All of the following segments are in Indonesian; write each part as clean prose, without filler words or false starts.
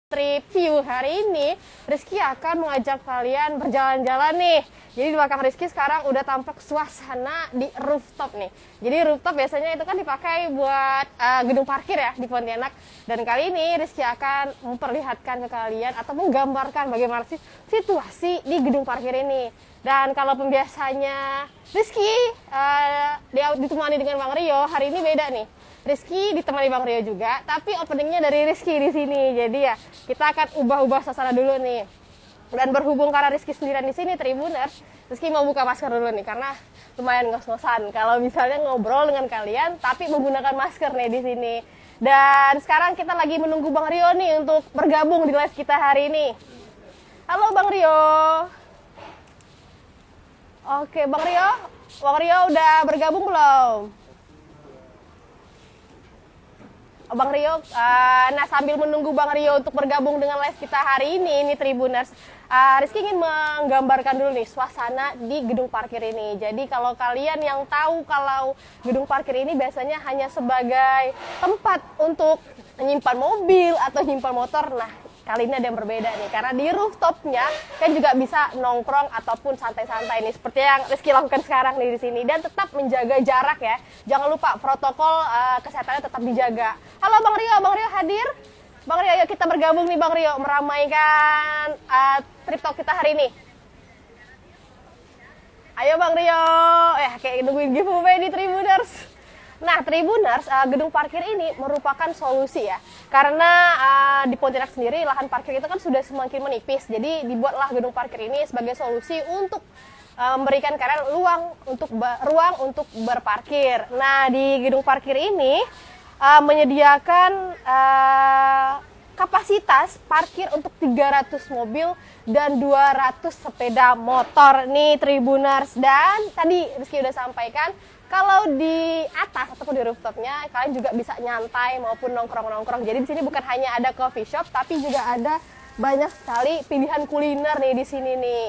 Trip View. Hari ini Rizky akan mengajak kalian berjalan-jalan nih. Jadi di belakang Rizky sekarang udah tampak suasana di rooftop nih. Jadi rooftop biasanya itu kan dipakai buat gedung parkir ya di Pontianak. Dan kali ini Rizky akan memperlihatkan ke kalian atau menggambarkan bagaimana sih situasi di gedung parkir ini. Dan kalau pembiasanya Rizky ditemani dengan Bang Rio, hari ini beda nih. Rizky ditemani Bang Rio juga, tapi openingnya dari Rizky di sini. Jadi ya, kita akan ubah-ubah suasana dulu nih. Dan berhubung karena Rizky sendirian di sini, Tribuners, Rizky mau buka masker dulu nih, karena lumayan ngos-ngosan. Kalau misalnya ngobrol dengan kalian, tapi menggunakan masker nih di sini. Dan sekarang kita lagi menunggu Bang Rio nih untuk bergabung di live kita hari ini. Halo Bang Rio. Oke, Bang Rio udah bergabung belum? Bang Rio, nah sambil menunggu Bang Rio untuk bergabung dengan live kita hari ini Tribuners, Rizky ingin menggambarkan dulu nih suasana di gedung parkir ini. Jadi kalau kalian yang tahu kalau gedung parkir ini biasanya hanya sebagai tempat untuk menyimpan mobil atau menyimpan motor, nah kali ini ada yang berbeda nih, karena di rooftopnya kan juga bisa nongkrong ataupun santai-santai nih, seperti yang Rizky lakukan sekarang nih di sini, dan tetap menjaga jarak ya. Jangan lupa protokol kesehatannya tetap dijaga. Halo Bang Rio hadir. Bang Rio, yuk kita bergabung nih Bang Rio, meramaikan trip talk kita hari ini. Ayo Bang Rio, kayak nungguin giveaway di Tribuners. Nah, Tribuners, gedung parkir ini merupakan solusi ya. Karena di Pontianak sendiri lahan parkir itu kan sudah semakin menipis. Jadi dibuatlah gedung parkir ini sebagai solusi untuk memberikan kalian ruang untuk berparkir. Nah, di gedung parkir ini menyediakan kapasitas parkir untuk 300 mobil dan 200 sepeda motor nih Tribuners. Dan tadi Rizky udah sampaikan, kalau di atas ataupun di rooftopnya kalian juga bisa nyantai maupun nongkrong-nongkrong. Jadi di sini bukan hanya ada coffee shop, tapi juga ada banyak sekali pilihan kuliner nih di sini nih.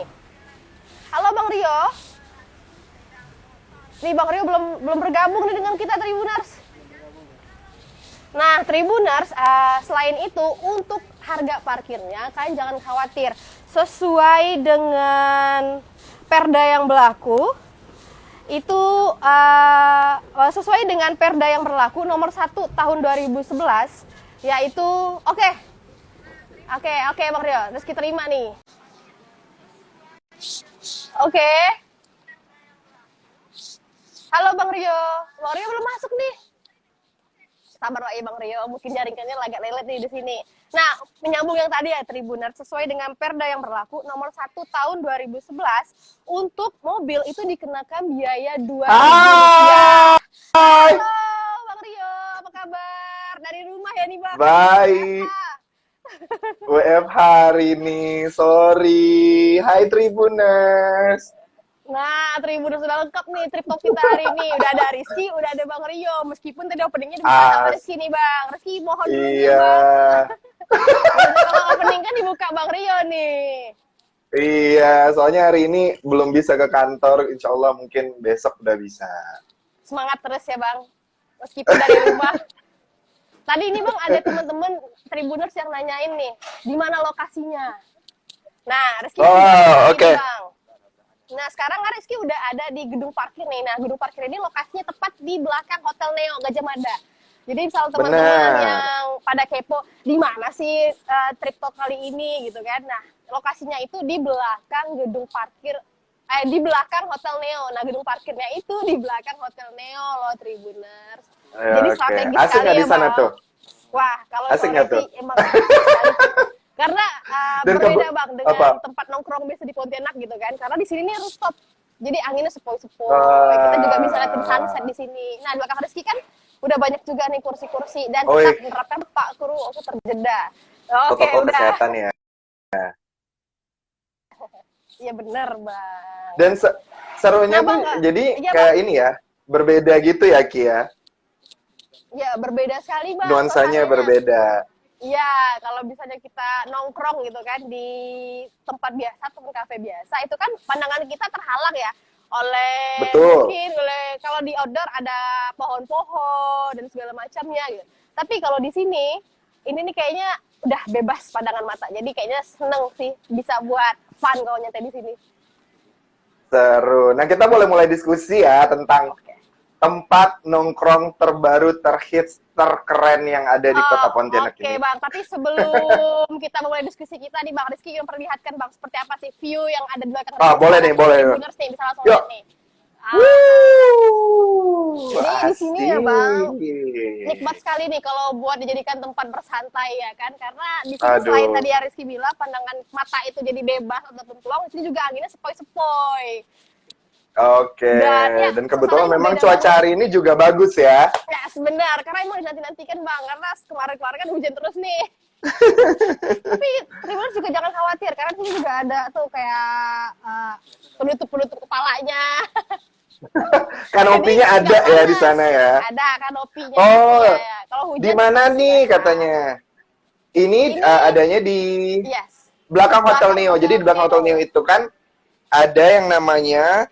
Halo Bang Rio. Nih Bang Rio belum bergabung nih dengan kita Tribuners. Nah Tribuners, selain itu untuk harga parkirnya kalian jangan khawatir. Sesuai dengan perda yang berlaku, itu sesuai dengan perda yang berlaku nomor 1 tahun 2011, yaitu oke Bang Rio, terus kita terima nih. Oke. Halo Bang Rio belum masuk nih. Sabar lah ya Bang Rio, mungkin jaringannya agak lelet nih di sini. Nah, menyambung yang tadi ya Tribuners, sesuai dengan perda yang berlaku nomor 1 tahun 2011, untuk mobil itu dikenakan biaya Rp2.000. Halo Bang Rio, apa kabar? Dari rumah ya nih Bang? Baik. WFH hari ini, sorry. Hai Tribuners. Nah, Tribuners sudah lengkap nih trip talk kita hari ini. Udah ada Rizky, udah ada Bang Rio. Meskipun tadi openingnya dibuka sama Rizky nih Bang. Rizky mohon dulu nih Bang. Kalau opening kan dibuka Bang Rio nih. Iya, soalnya hari ini belum bisa ke kantor. Insya Allah mungkin besok udah bisa. Semangat terus ya Bang. Meskipun dari rumah. Tadi ini Bang ada teman-teman Tribuners yang nanyain nih, di mana lokasinya. Nah, Rizky oke. Bang. Nah, sekarang kan Rizky udah ada di gedung parkir nih. Nah, gedung parkir ini lokasinya tepat di belakang Hotel Neo Gajah Mada. Jadi misal teman-teman yang pada kepo, di mana sih trip talk kali ini gitu kan. Nah, lokasinya itu di belakang gedung parkir, di belakang Hotel Neo. Nah, gedung parkirnya itu di belakang Hotel Neo loh Tribuners. Jadi strategis asik sekali di ya sana Bang. Tuh? Wah, kalau asik sore sih emang asik sekali. Karena berbeda Bang dengan tempat nongkrong biasa di Pontianak gitu kan. Karena di sini nih rooftop. Jadi anginnya sepoi-sepoi. Kita juga bisa liatin sunset di sini. Nah, di belakang Rizky kan udah banyak juga nih kursi-kursi dan tetap menerapkan Pak Kru terjeda. Oke, udah. Kesehatan ya. Iya benar, Bang. Dan serunya tuh jadi kayak ini ya, berbeda gitu ya Ki ya. Ya, berbeda sekali Bang. Nuansanya berbeda. Iya, kalau misalnya kita nongkrong gitu kan di tempat biasa ataupun kafe biasa, itu kan pandangan kita terhalang ya oleh mungkin kalau di outdoor ada pohon-pohon dan segala macamnya gitu. Tapi kalau di sini ini nih kayaknya udah bebas pandangan mata. Jadi kayaknya seneng sih bisa buat fun kalau nyantai di sini. Seru. Nah, kita boleh mulai diskusi ya tentang Oke. tempat nongkrong terbaru, terhits, terkeren yang ada di Kota Pontianak Oke, ini. Bang. Tapi sebelum kita mulai diskusi kita nih, Bang Rizky, yang perlihatkan Bang seperti apa sih view yang ada di belakang Rizky. Boleh nih, boleh. Tribuners nih, bisa langsung Yuk. lihat nih. Jadi di sini ya, Bang, nikmat sekali nih kalau buat dijadikan tempat bersantai ya kan, karena di sini selain tadi ya Rizky bilang pandangan mata itu jadi bebas ataupun peluang, di sini juga anginnya sepoi-sepoi. Oke, dan kebetulan memang cuaca hari ini juga bagus ya. Ya sebenar, karena emang dinanti-nantikan Bang, karena kemarin-kemarin kan hujan terus nih. Tapi Tribuners juga jangan khawatir, karena di sini juga ada tuh kayak penutup-penutup kepalanya. Kanopinya ada ya di sana ya. Ada kanopinya. Oh, ya. Kalau hujan di mana nih katanya? Ini adanya di belakang Hotel Neo. Jadi di belakang Hotel Neo itu kan ada yang namanya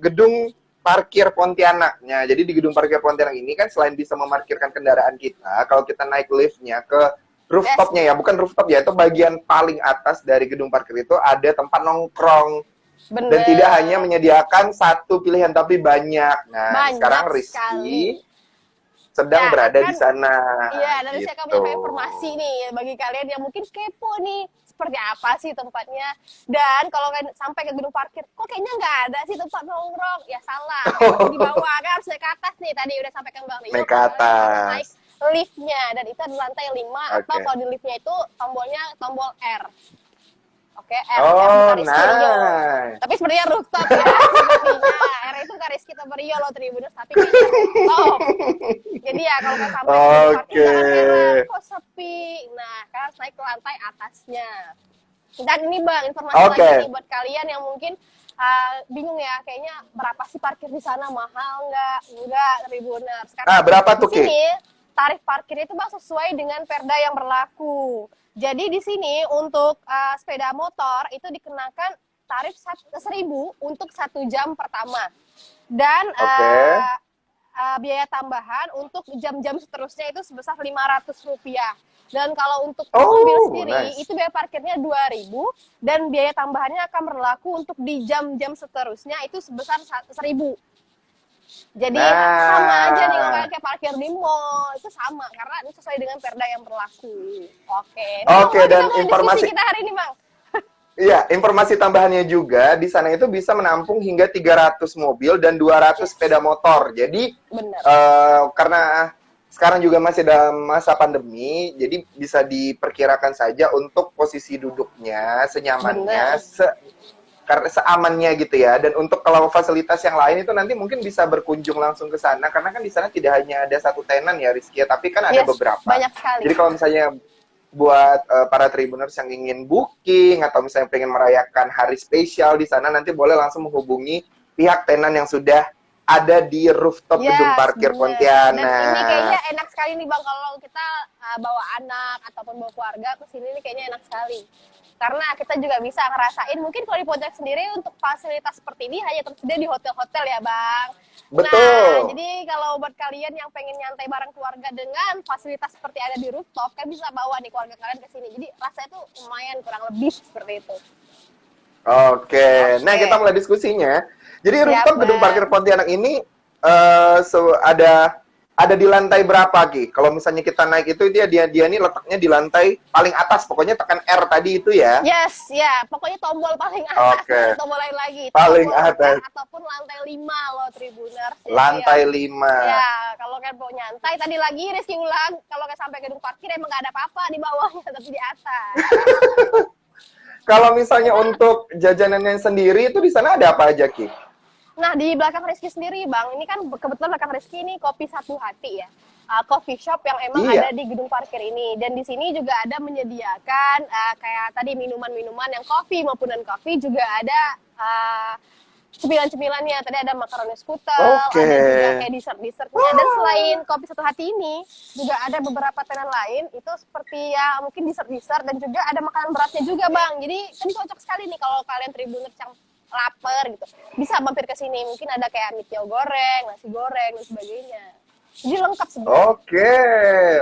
gedung parkir Pontianaknya. Jadi di gedung parkir Pontianak ini kan selain bisa memarkirkan kendaraan kita, kalau kita naik liftnya ke rooftopnya ya, bukan rooftop ya, itu bagian paling atas dari gedung parkir itu ada tempat nongkrong. Bener. Dan tidak hanya menyediakan satu pilihan, tapi banyak. Nah, banyak sekarang Rizky sedang berada di sana. Iya, dan gitu. saya punya informasi nih bagi kalian yang mungkin kepo nih, seperti apa sih tempatnya. Dan kalau kalian sampai ke gedung parkir, kok kayaknya nggak ada sih tempat nongkrong? Ya salah, di bawah kan harus naik ke atas nih. Tadi udah sampai ke Bang Rio. Naik ke atas. Naik liftnya, dan itu di lantai 5, atau kalau di liftnya itu tombolnya tombol R. Oke, R. Nice. Tapi sebenarnya rooftop ya, sepertinya. R itu kan Rizky Taberio loh Tribuners, tapi kayaknya rooftop. Jadi ya kalau nggak sampai di parkir jangan heran, kok sepi. Nah, kan harus naik ke lantai atasnya. Dan ini Bang, informasi lagi nih buat kalian yang mungkin bingung ya, kayaknya berapa sih parkir di sana, mahal nggak? Enggak, Tribuners. Karena berapa tuh Ki? Tarif parkir itu Bang sesuai dengan perda yang berlaku. Jadi di sini untuk sepeda motor itu dikenakan tarif 1.000 untuk 1 jam pertama. Dan biaya tambahan untuk jam-jam seterusnya itu sebesar Rp500. Dan kalau untuk mobil sendiri itu biaya parkirnya 2.000 dan biaya tambahannya akan berlaku untuk di jam-jam seterusnya itu sebesar 1.000. Jadi sama aja nih kalau kayak parkir di mall, itu sama karena ini sesuai dengan perda yang berlaku. Oke, dan informasi kita hari ini, Bang. Iya, informasi tambahannya juga di sana itu bisa menampung hingga 300 mobil dan 200 sepeda motor. Jadi karena sekarang juga masih dalam masa pandemi, jadi bisa diperkirakan saja untuk posisi duduknya senyamannya, karena seamannya gitu ya. Dan untuk kalau fasilitas yang lain itu nanti mungkin bisa berkunjung langsung ke sana, karena kan di sana tidak hanya ada satu tenan ya Rizky, tapi kan ada beberapa. Banyak sekali. Jadi kalau misalnya buat para Tribuners yang ingin booking atau misalnya pengen merayakan hari spesial di sana, nanti boleh langsung menghubungi pihak tenan yang sudah ada di rooftop gedung parkir Pontianak. Dan ini kayaknya enak sekali nih Bang, kalau kita bawa anak ataupun bawa keluarga ke sini, ini kayaknya enak sekali. Karena kita juga bisa ngerasain, mungkin kalau di Pontianak sendiri untuk fasilitas seperti ini hanya tersedia di hotel-hotel ya Bang. Betul. Nah, jadi kalau buat kalian yang pengen nyantai bareng keluarga dengan fasilitas seperti ada di rooftop, kan bisa bawa nih keluarga kalian ke sini. Jadi rasanya tuh lumayan kurang lebih seperti itu. Oke. Nah kita mulai diskusinya. Jadi rooftop gedung parkir Pontianak ini ada di lantai berapa Ki? Kalau misalnya kita naik itu dia nih letaknya di lantai paling atas, pokoknya tekan R tadi itu ya? Yes, ya, pokoknya tombol paling atas, tombol lain lagi. Paling atas. Ataupun lantai 5 loh Tribuners. Lantai 5. Ya, kalau kan mau nyantai, tadi lagi Rizky ulang, kalau nggak sampai gedung parkir emang nggak ada apa-apa di bawahnya, tapi di atas. Kalau misalnya untuk jajanannya sendiri itu di sana ada apa aja Ki? Nah, di belakang Rizky sendiri, Bang, ini kan kebetulan belakang Rizky ini Kopi Satu Hati ya. Coffee shop yang emang ada di gedung parkir ini. Dan di sini juga ada menyediakan kayak tadi minuman-minuman yang kopi maupun non-kopi, juga ada cemilan-cemilannya. Tadi ada makaroni skutel, ada juga kayak dessert-dessertnya. Dan selain Kopi Satu Hati ini, juga ada beberapa tenan lain, itu seperti ya mungkin dessert-dessert dan juga ada makanan beratnya juga, Bang. Jadi kan cocok sekali nih kalau kalian Tribuners yang lapar gitu, bisa mampir ke sini. Mungkin ada kayak mie tiaw goreng, nasi goreng dan sebagainya. Jadi lengkap sebenarnya. Oke.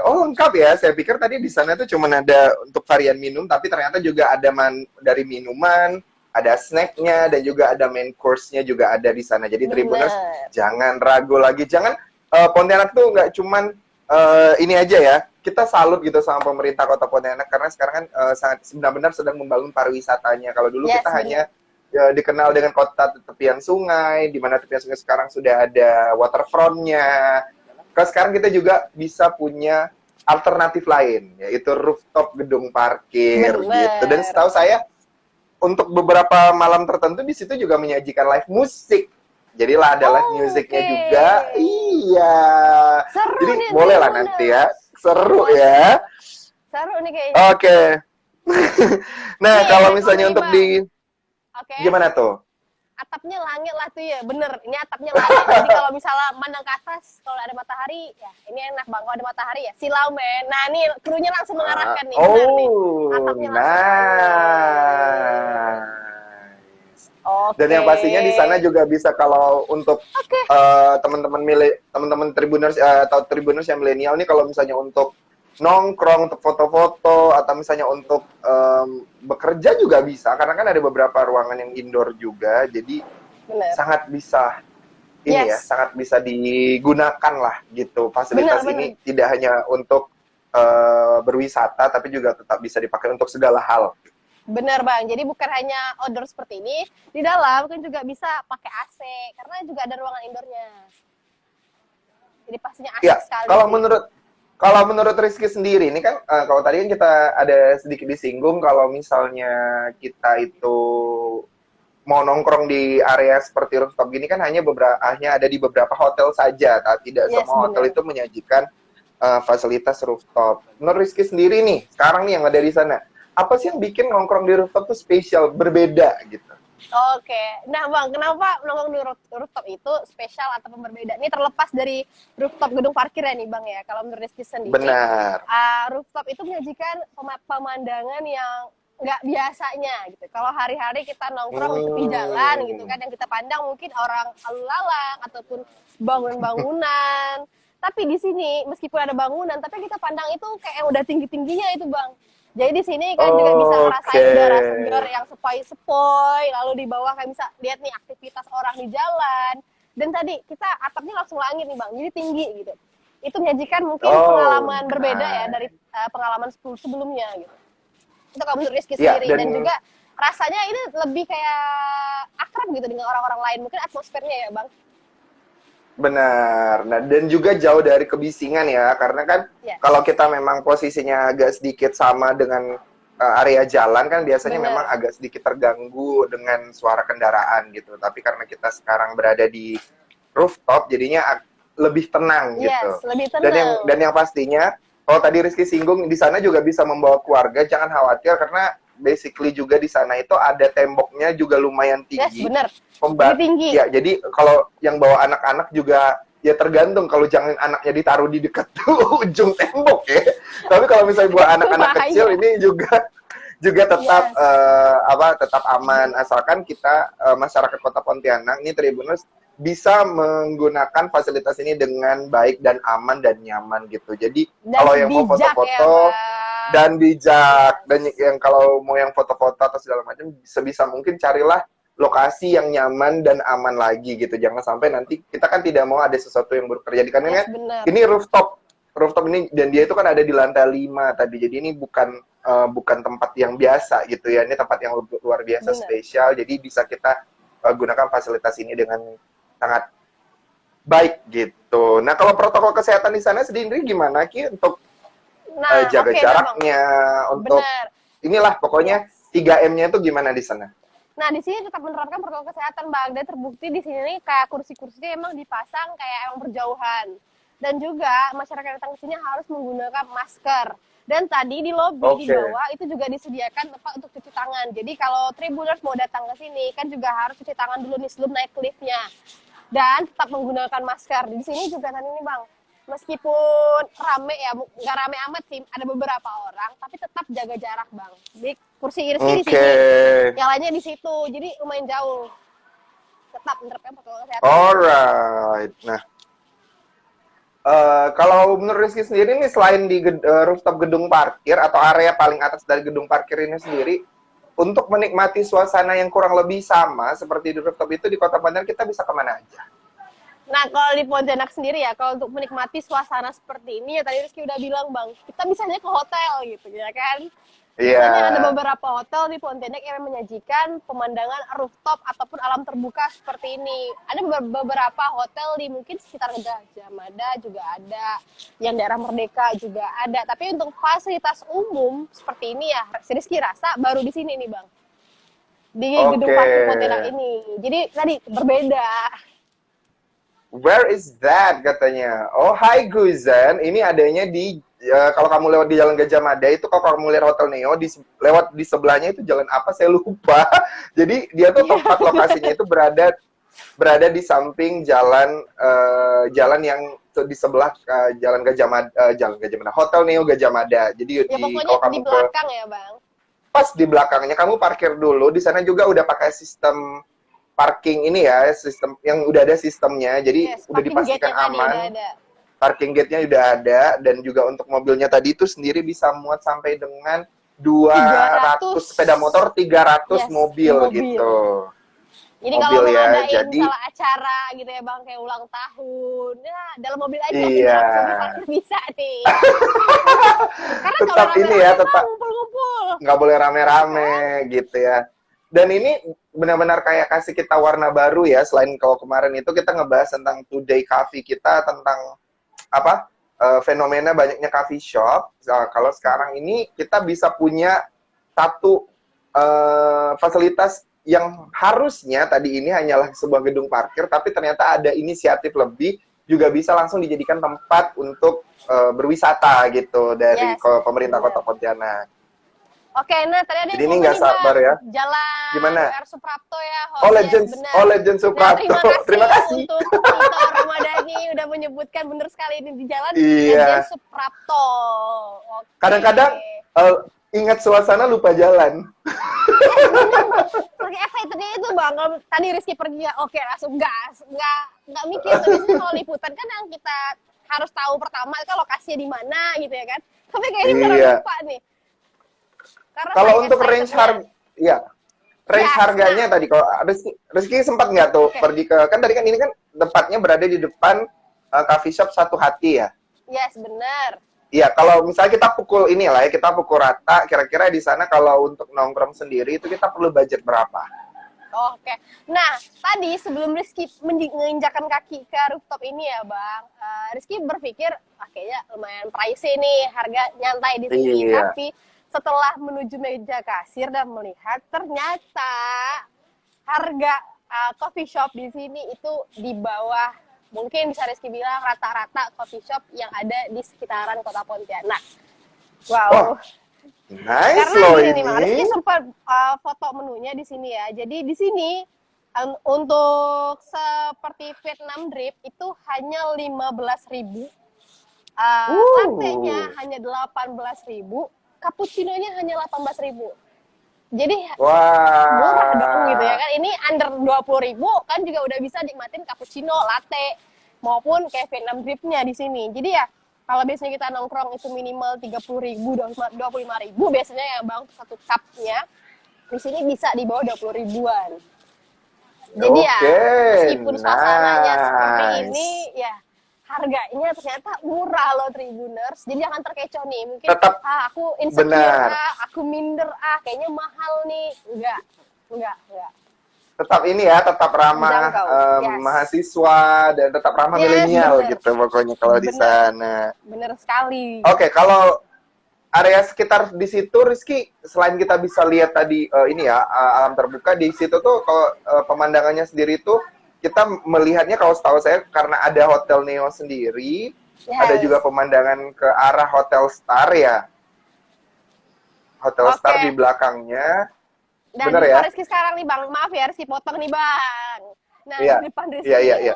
Oh, lengkap ya. Saya pikir tadi di sana tuh cuma ada untuk varian minum, tapi ternyata juga ada dari minuman, ada snacknya, dan juga ada main course-nya juga ada di sana. Jadi Tribuners, jangan ragu lagi. Jangan, Pontianak tuh nggak cuman ini aja ya. Kita salut gitu sama pemerintah Kota Pontianak, karena sekarang kan sangat benar-benar sedang membangun pariwisatanya. Kalau dulu kita hanya dikenal dengan kota tepian sungai, di mana tepian sungai sekarang sudah ada waterfront-nya. Kalau sekarang kita juga bisa punya alternatif lain, yaitu rooftop gedung parkir gitu. Dan setahu saya untuk beberapa malam tertentu di situ juga menyajikan live musik. Jadilah ada live musiknya juga. Iya. Seru. Jadi nih, boleh lah nanti ya. Seru ya. Seru nih kayaknya. Oke. Nah, kalau misalnya untuk gimana tuh? Atapnya langit lah tuh ya, bener. Ini atapnya langit. Jadi kalau misalnya mandang ke atas, kalau ada matahari, ya ini enak bang. Kalau ada matahari ya silau men. Nah nih krunya langsung mengarahkan nih. Bener nih. Atapnya Dan yang pastinya di sana juga bisa kalau untuk teman-teman Tribuners atau Tribuners yang milenial nih, kalau misalnya untuk nongkrong, untuk foto-foto, atau misalnya untuk bekerja juga bisa, karena kan ada beberapa ruangan yang indoor juga, jadi sangat bisa sangat bisa digunakan lah gitu. Fasilitas ini tidak hanya untuk berwisata, tapi juga tetap bisa dipakai untuk segala hal. Bener bang, jadi bukan hanya outdoor seperti ini, di dalam kan juga bisa pakai AC, karena juga ada ruangan indoornya. Jadi pastinya asik sekali. Kalau menurut Rizky sendiri, ini kan kalau tadi kan kita ada sedikit disinggung kalau misalnya kita itu mau nongkrong di area seperti rooftop gini kan hanya ada di beberapa hotel saja, tidak semua hotel itu menyajikan fasilitas rooftop. Menurut Rizky sendiri nih, sekarang nih yang ada di sana, apa sih yang bikin nongkrong di rooftop tuh spesial, berbeda gitu? Oke, nah bang, kenapa nongkrong di rooftop itu spesial atau berbeda? Ini terlepas dari rooftop gedung parkir ya nih bang ya. Kalau menurut Rizky sendiri, benar. Rooftop itu menyajikan pemandangan yang nggak biasanya gitu. Kalau hari-hari kita nongkrong di tepi jalan gitu kan, yang kita pandang mungkin orang lalu lalang ataupun bangunan-bangunan. Tapi di sini meskipun ada bangunan, tapi kita pandang itu kayak yang udah tinggi-tingginya itu bang. Jadi di sini kan juga bisa ngerasain udara segar yang sepoi-sepoi, lalu di bawah kayak bisa lihat nih aktivitas orang di jalan. Dan tadi kita atapnya langsung langit nih bang, jadi tinggi gitu. Itu menyajikan mungkin pengalaman berbeda ya dari pengalaman sebelumnya gitu. Itu kalau menurut Rizky sendiri. Dan juga rasanya ini lebih kayak akrab gitu dengan orang-orang lain, mungkin atmosfernya ya bang. Benar. Nah, dan juga jauh dari kebisingan ya, karena kan kalau kita memang posisinya agak sedikit sama dengan area jalan kan biasanya memang agak sedikit terganggu dengan suara kendaraan gitu. Tapi karena kita sekarang berada di rooftop, jadinya lebih tenang gitu. Lebih tenang. Dan yang pastinya, kalau tadi Rizky singgung, di sana juga bisa membawa keluarga, jangan khawatir karena basically juga di sana itu ada temboknya juga lumayan tinggi. Benar. Tinggi. Ya, jadi kalau yang bawa anak-anak juga ya tergantung, kalau jangan anaknya ditaruh di dekat ujung tembok ya. Tapi kalau misalnya buat anak-anak kecil ini juga tetap tetap aman, asalkan kita masyarakat Kota Pontianak ini Tribuners bisa menggunakan fasilitas ini dengan baik dan aman dan nyaman gitu. Jadi kalau yang mau foto-foto dan bijak, dan yang kalau mau yang foto-foto atau segala macam, sebisa mungkin carilah lokasi yang nyaman dan aman lagi gitu. Jangan sampai nanti kita kan tidak mau ada sesuatu yang buruk terjadi, karena ini rooftop ini, dan dia itu kan ada di lantai 5 tadi. Jadi ini bukan tempat yang biasa gitu ya. Ini tempat yang luar biasa spesial. Jadi bisa kita gunakan fasilitas ini dengan sangat baik gitu. Nah, kalau protokol kesehatan di sana sendiri gimana Ki untuk jaga jaraknya, untuk inilah pokoknya 3M-nya itu gimana di sana? Nah, di sini tetap menerapkan protokol kesehatan, Bang. Dan terbukti di sini kayak kursi-kursinya emang dipasang kayak emang berjauhan. Dan juga masyarakat yang datang ke sini harus menggunakan masker. Dan tadi di lobi di bawah itu juga disediakan tempat untuk cuci tangan. Jadi kalau Tribuners mau datang ke sini kan juga harus cuci tangan dulu nih sebelum naik liftnya. Dan tetap menggunakan masker. Di sini juga tadi nih, Bang. Meskipun rame ya, nggak rame amat sih, ada beberapa orang, tapi tetap jaga jarak, Bang. Di kursi Rizky di sini, yang lainnya di situ, jadi lumayan jauh. Tetap menerapkan protokol kesehatan. Alright, nah, Kalau menurut Rizky sendiri nih, selain di rooftop gedung parkir atau area paling atas dari gedung parkir ini sendiri, untuk menikmati suasana yang kurang lebih sama seperti di rooftop itu di Kota Pontianak, kita bisa kemana aja? Nah, kalau di Pontianak sendiri ya, kalau untuk menikmati suasana seperti ini, ya tadi Rizky udah bilang, Bang, kita bisanya ke hotel gitu, ya kan? Biasanya ada beberapa hotel di Pontianak yang menyajikan pemandangan rooftop ataupun alam terbuka seperti ini. Ada beberapa hotel di mungkin sekitar Gajah Mada juga ada, yang daerah Merdeka juga ada. Tapi untuk fasilitas umum seperti ini ya, Rizky rasa baru di sini nih, Bang. Di gedung parkir Pontianak ini. Jadi tadi berbeda. Where is that katanya? Oh, hi Guzan. Ini adanya di kalau kamu lewat di Jalan Gajah Mada itu, kalau kamu lihat Hotel Neo lewat di sebelahnya itu jalan apa saya lupa. Jadi dia tuh tempat lokasinya itu berada di samping jalan yang di sebelah Jalan Gajah Mada, Hotel Neo Gajah Mada. Jadi ya, pokoknya di belakang ya, Bang. Pas di belakangnya kamu parkir dulu. Di sana juga udah pakai sistem parking ini ya, sistem yang udah ada sistemnya, jadi udah dipastikan aman. Parking gate-nya udah ada, dan juga untuk mobilnya tadi itu sendiri bisa muat sampai dengan 200 sepeda motor, 300 mobil gitu. Jadi kalau mau ngadain salah acara gitu ya, Bang, kayak ulang tahun, ya dalam mobil aja, mobil bisa nih. Karena tetap ini ya, tetap ngumpul-ngumpul. Nggak boleh rame-rame gitu ya. Dan ini benar-benar kayak kasih kita warna baru ya. Selain kalau kemarin itu kita ngebahas tentang Today Coffee kita, tentang fenomena banyaknya coffee shop. Nah, kalau sekarang ini kita bisa punya satu fasilitas yang harusnya tadi ini hanyalah sebuah gedung parkir, tapi ternyata ada inisiatif lebih, juga bisa langsung dijadikan tempat untuk berwisata gitu dari pemerintah Kota Pontianak. Oke, nah tadi ada jadi ini nggak sabar ya. Jalan Gimana? R. Suprapto ya. Legend Suprapto. Nah, terima kasih untuk Tito Ramadhani udah menyebutkan bener sekali ini di jalan Legend Suprapto. Kadang-kadang ingat suasana lupa jalan. Lagi excitednya itu, Bang. Kalau tadi Rizky pergi, oke langsung gas. Nggak mikir. Biasanya kalau liputan kan yang kita harus tahu pertama kan lokasinya di mana gitu ya kan. Tapi kayak ini beneran lupa nih. Kalau untuk range harganya tadi, kalau Rizky sempat nggak tuh pergi ke, kan tadi kan ini kan tempatnya berada di depan coffee shop Satu Hati ya? Yes, benar. Iya, kalau misalnya kita pukul ini lah ya, kita pukul rata, kira-kira di sana kalau untuk nongkrong sendiri itu kita perlu budget berapa? Oke. Nah, tadi sebelum Rizky menginjakan kaki ke rooftop ini ya, Bang, Rizky berpikir, kayaknya lumayan pricey nih, harga nyantai di sini. Iya. Tapi setelah menuju meja kasir dan melihat, ternyata harga coffee shop di sini itu di bawah, mungkin bisa Rizky bilang rata-rata coffee shop yang ada di sekitaran Kota Pontianak. Wow. Nice. Karena loh ini. Rizky sempat foto menunya di sini ya. Jadi di sini untuk seperti Vietnam drip itu hanya 15.000. Latte-nya hanya 18.000. Cappuccino-nya hanya 18.000. Jadi murah dong gitu ya kan. Ini under 20.000 kan juga udah bisa nikmatin cappuccino, latte maupun kayak Vietnam drip-nya di sini. Jadi ya kalau biasanya kita nongkrong itu minimal 30.000, 25.000 biasanya ya, Bang, satu cupnya. Di sini bisa di bawah 20.000-an. Jadi ya meskipun suasananya seperti ini ya, harganya ternyata murah loh Tribuners. Jadi jangan terkecoh nih. Mungkin aku insecure, aku minder, kayaknya mahal nih. Enggak. Tetap ini ya, tetap ramah mahasiswa dan tetap ramah milenial gitu pokoknya kalau di sana. Bener sekali. Oke, kalau area sekitar di situ, Rizky, selain kita bisa lihat tadi ini ya, alam terbuka di situ tuh, kalau pemandangannya sendiri tuh kita melihatnya, kalau setahu saya karena ada Hotel Neo sendiri, ada juga pemandangan ke arah Hotel Star ya. Hotel Star di belakangnya. Dan bener ya? Rizky sekarang nih, Bang, maaf ya Rizky potong nih, Bang. Nah, di depan Rizky itu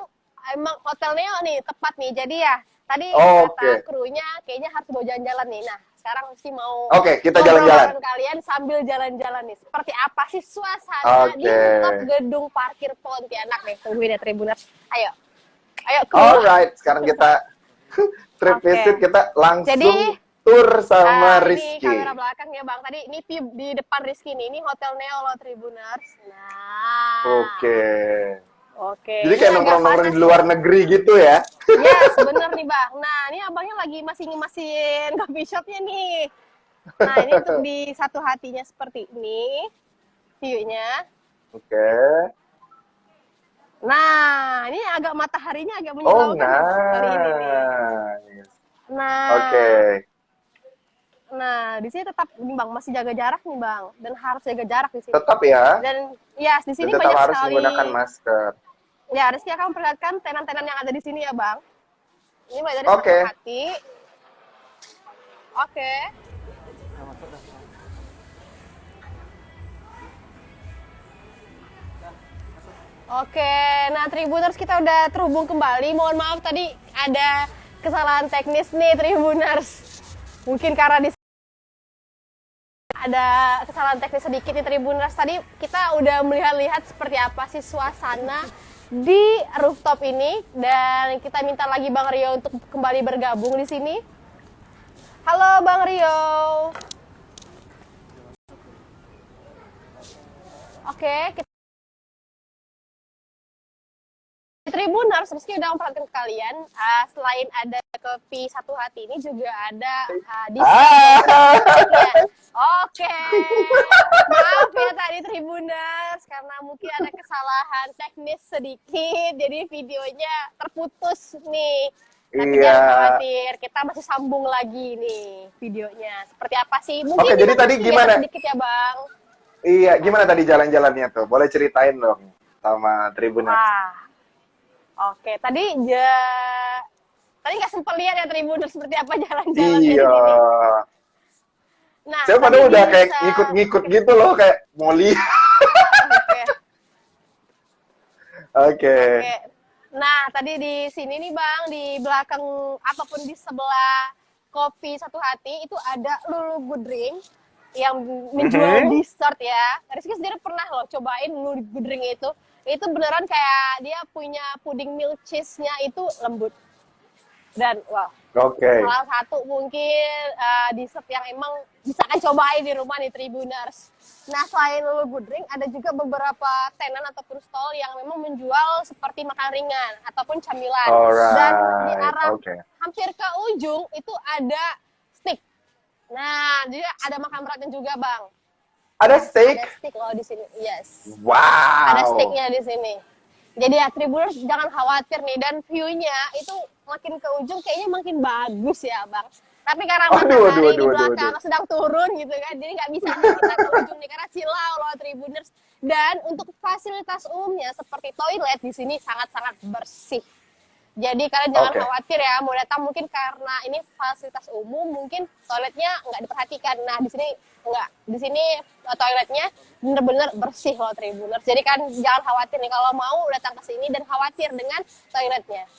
emang Hotel Neo nih, tepat nih. Jadi ya, tadi kata krunya kayaknya harus bawa jalan-jalan nih. Nah, sekarang Rizky mau kita jalan-jalan kalian sambil jalan-jalan nih. Seperti apa sih suasana di rooftop gedung parkir Pontianak nih. Tungguin ya Tribuners. Ayo keluar. Alright, sekarang kita trip Oke. visit kita langsung Jadi, tour sama ini Rizky. kamera belakang ya Bang. Tadi ini view di depan Rizky ini Hotel Neo loh Tribuners. Nah. Oke. Oke. Jadi Ini kayak agak nongkrong-nongkrong di panas luar negeri gitu ya? Yes, bener nih Bang. Nah, ini abangnya lagi masih ngemasin coffee shopnya nih. Nah, ini untuk di satu hatinya seperti ini view-nya. Oke. Nah, ini agak mataharinya agak Oh, menyilaukan nih Bang kali ini nih. nice. Nah, Oke. nah di sini tetap nih Bang masih jaga jarak nih Bang dan harus jaga jarak di sini. Tetap ya. Dan yes, di sini Dan tetap banyak harus sekali. menggunakan masker. Ya, Rizky akan memperlihatkan tenan-tenan yang ada di sini ya Bang. Ini mulai dari Oke. satu hati. Oke. Oke, nah Tribuners kita udah terhubung kembali. Mohon maaf tadi ada kesalahan teknis nih Tribuners. Mungkin karena di ada kesalahan teknis sedikit nih Tribuners. Tadi kita udah melihat-lihat seperti apa sih suasana di rooftop ini dan kita minta lagi Bang Rio untuk kembali bergabung di sini. Halo Bang Rio. Oke, Tribuners, Rizky udah memperhatikan ke kalian, selain ada kopi satu hati ini juga ada di ya. Oke, maaf ya tadi Tribuners, karena mungkin ada kesalahan teknis sedikit, jadi videonya terputus nih. Tapi jangan khawatir, kita masih sambung lagi nih videonya. Seperti apa sih? Mungkin Oke, jadi tadi gimana? Sedikit ya Bang. Iya, gimana tadi jalan-jalannya tuh? Boleh ceritain dong sama Tribuners. Oke, tadi nggak sempat lihat ya Tribuners seperti apa jalan-jalan di Iya. sini. Nah, saya padahal udah kayak ngikut-ngikut gitu loh, kayak mau lihat. Oke. Nah, tadi di sini nih Bang, di belakang apapun di sebelah kopi satu hati itu ada Lulu Goodring yang menjual dessert ya. Rizky sendiri pernah loh cobain Lulu Goodring itu. Itu beneran kayak dia punya puding milk cheese-nya itu lembut. Dan wow. Oke. Salah satu mungkin dessert yang emang bisa kan cobain di rumah nih Tribuners. Nah, selain Lulu Goodring ada juga beberapa tenan ataupun stall yang memang menjual seperti makan ringan ataupun camilan. Alright. Dan di arah hampir ke ujung itu ada steak. Nah, jadi ada makan beratnya juga, Bang. Ada steak? Ada steak loh di sini, yes. Wow. Ada steaknya di sini. Jadi ya Tribuners jangan khawatir nih, dan view-nya itu makin ke ujung kayaknya makin bagus ya Bang. Tapi karena matahari di belakang sedang turun gitu kan, jadi nggak bisa kita ke ujung nih karena silau loh Tribuners. Dan untuk fasilitas umumnya seperti toilet di sini sangat-sangat bersih. Jadi kalian jangan khawatir ya, mau datang mungkin karena ini fasilitas umum, mungkin toiletnya nggak diperhatikan. Nah di sini nggak, di sini toiletnya bener-bener bersih loh Tribuners. Jadi kan jangan khawatir nih kalau mau datang ke sini dan khawatir dengan toiletnya.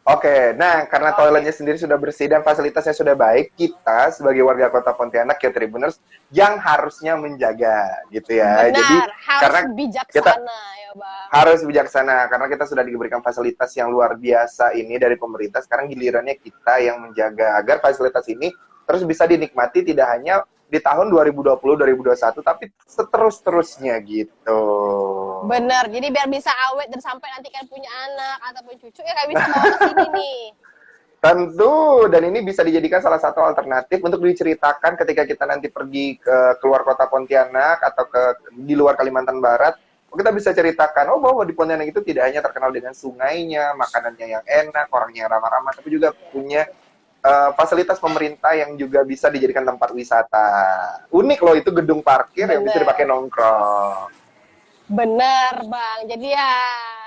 Oke, nah karena toiletnya sendiri sudah bersih dan fasilitasnya sudah baik, kita sebagai warga Kota Pontianak ya Tribuners yang harusnya menjaga gitu ya. Benar, jadi harus karena bijaksana kita ya Bang. Harus bijaksana karena kita sudah diberikan fasilitas yang luar biasa ini dari pemerintah. Sekarang gilirannya kita yang menjaga agar fasilitas ini terus bisa dinikmati tidak hanya di tahun 2020-2021 tapi seterus-terusnya gitu. Bener, jadi biar bisa awet dan sampai nanti kan punya anak ataupun cucu ya kayak bisa bawa ke sini nih. Tentu, dan ini bisa dijadikan salah satu alternatif untuk diceritakan ketika kita nanti pergi ke keluar kota Pontianak atau di luar Kalimantan Barat. Kita bisa ceritakan, oh bahwa di Pontianak itu tidak hanya terkenal dengan sungainya, makanannya yang enak, orangnya yang ramah-ramah, tapi juga punya fasilitas pemerintah yang juga bisa dijadikan tempat wisata. Unik loh, itu gedung parkir yang bisa dipakai nongkrong. Bener Bang, jadi ya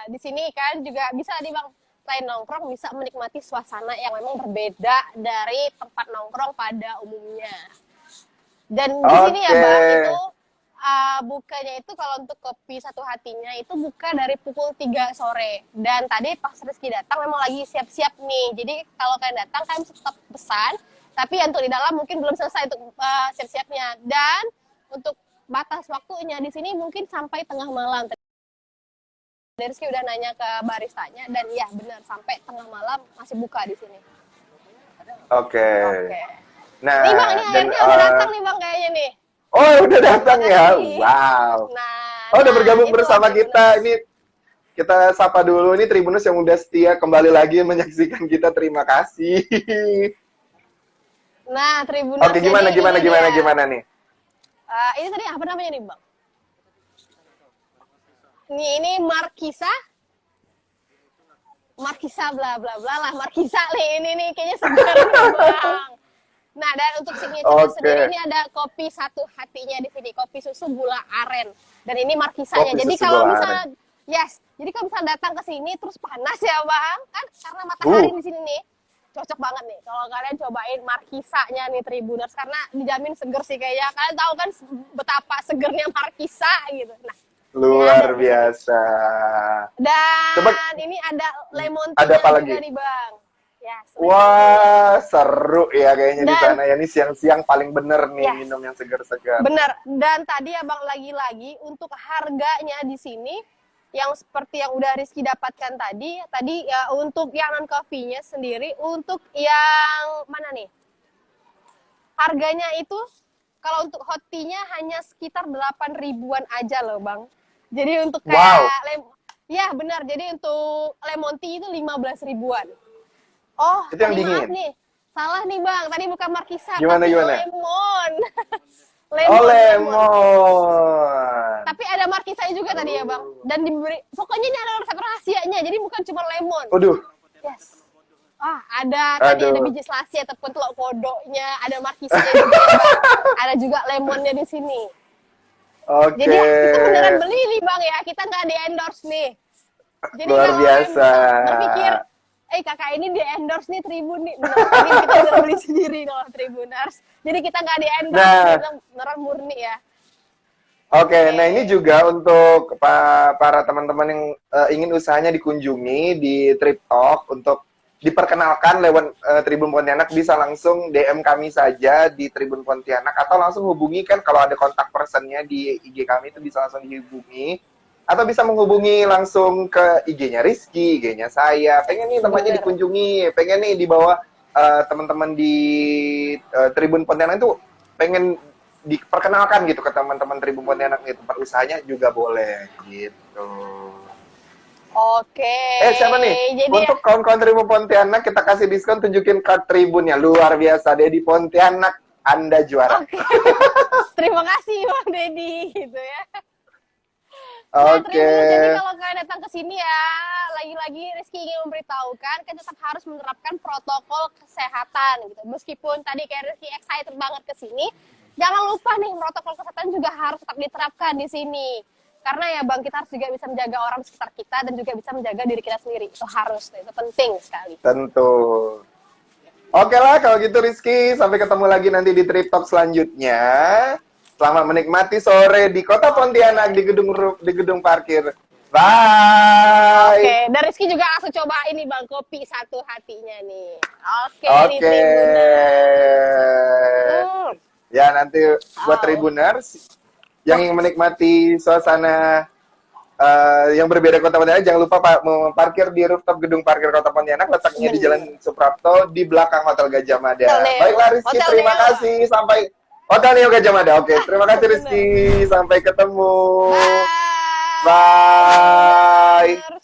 di sini kan juga bisa nih Bang, selain nongkrong bisa menikmati suasana yang memang berbeda dari tempat nongkrong pada umumnya. Dan di sini ya Bang, itu bukanya itu kalau untuk kopi satu hatinya itu buka dari pukul 3 sore. Dan tadi pas Rizky datang memang lagi siap-siap nih, jadi kalau kalian datang kalian bisa tetap pesan, tapi untuk di dalam mungkin belum selesai untuk siap-siapnya. Dan untuk batas waktunya di sini mungkin sampai tengah malam. Rizky udah nanya ke baristanya dan iya benar sampai tengah malam masih buka di sini. Oke. Nah, nih Bang, ini airnya udah datang nih Bang kayaknya nih. Oh, udah datang ya. Wow. Udah bergabung bersama kita. Ini kita sapa dulu nih Tribuners yang udah setia kembali lagi menyaksikan kita. Terima kasih. Nah, Tribuners. Oke, gimana nih? Ini tadi apa namanya nih Bang? Ini Markisa bla bla bla lah, Markisa nih ini nih kayaknya segar nih Bang. Nah, dan untuk signature sendiri ini ada kopi satu hatinya di sini, kopi susu gula aren. Dan ini Markisanya. Jadi kalau misalnya jadi kalau misalnya datang ke sini terus panas ya Bang, kan karena matahari di sini nih. Cocok banget nih kalau kalian cobain Markisanya nih Tribuners karena dijamin seger sih kayaknya. Kalian tahu kan betapa segernya Markisa gitu. Nah, luar biasa. Dan coba, ini ada lemon tea ada apa lagi nih Bang. Ya, wah, seru ya kayaknya di sana ya. Ini siang-siang paling bener nih minum yang segar-segar. Bener. Dan tadi Abang lagi-lagi untuk harganya di sini yang seperti yang udah Rizky dapatkan tadi ya untuk yang non coffee-nya sendiri untuk yang mana nih? Harganya itu kalau untuk hot tea-nya hanya sekitar 8 ribuan aja loh, Bang. Jadi untuk kayak ya benar. Jadi untuk lemon tea itu 15 ribuan. Oh, itu yang dingin. Maaf nih. Salah nih, Bang. Tadi bukan Markisa, gimana? Lemon. Lemon. Tapi ada Markisanya juga tadi ya Bang. Dan diberi, pokoknya ini ada resep rahasianya. Jadi bukan cuma lemon. Waduh. Yes. Tadi ada biji selasih ataupun telur kodoknya, ada Markisanya juga. Ada juga lemonnya di sini. Oke. Jadi kita beneran beli nih Bang ya. Kita nggak di endorse nih. Jadi luar biasa. Berpikir kakak ini di endorse nih Tribun nih. Jadi kita udah beli sendiri kalau Tribuners. Jadi kita nggak di endorse, kita beneran murni ya. Oke, nah ini juga untuk para teman-teman yang ingin usahanya dikunjungi di Trip Talk untuk diperkenalkan lewat Tribun Pontianak, bisa langsung DM kami saja di Tribun Pontianak atau langsung hubungi, kan kalau ada kontak personnya di IG kami itu bisa langsung dihubungi. Atau bisa menghubungi langsung ke IG-nya Rizky, IG-nya saya. Pengen nih tempatnya dikunjungi, pengen nih dibawa teman-teman di Tribun Pontianak itu pengen diperkenalkan gitu ke teman-teman Tribun Pontianak nih, tempat usahanya juga boleh gitu. Oke. Siapa nih? Jadi untuk kawan-kawan Tribun Pontianak kita kasih diskon, tunjukin card Tribunnya. Luar biasa, Dedi Pontianak, Anda juara. Oke. Terima kasih Bang Dedi gitu ya. Oke. Jadi kalau kalian datang ke sini ya, lagi-lagi Rizky ingin memberitahukan kan tetap harus menerapkan protokol kesehatan gitu. Meskipun tadi kayak Rizky excited banget ke sini, jangan lupa nih protokol kesehatan juga harus tetap diterapkan di sini. Karena ya Bang, kita harus juga bisa menjaga orang sekitar kita dan juga bisa menjaga diri kita sendiri. Itu harus, itu penting sekali. Tentu. Oke lah kalau gitu Rizky, sampai ketemu lagi nanti di Trip Talk selanjutnya. Selamat menikmati sore di Kota Pontianak di gedung parkir. Bye. Oke, dan Rizky juga langsung coba ini Bang, kopi satu hatinya nih. Oke. Ya nanti buat Tribuners yang ingin menikmati suasana yang berbeda Kota Pontianak, jangan lupa parkir di rooftop gedung parkir Kota Pontianak, letaknya di Jalan Suprapto di belakang Hotel Gajah Mada. Baiklah Rizky, terima kasih. Sampai Hotel Neo Gajah Mada. Oke, terima kasih Rizky. Sampai ketemu. Bye.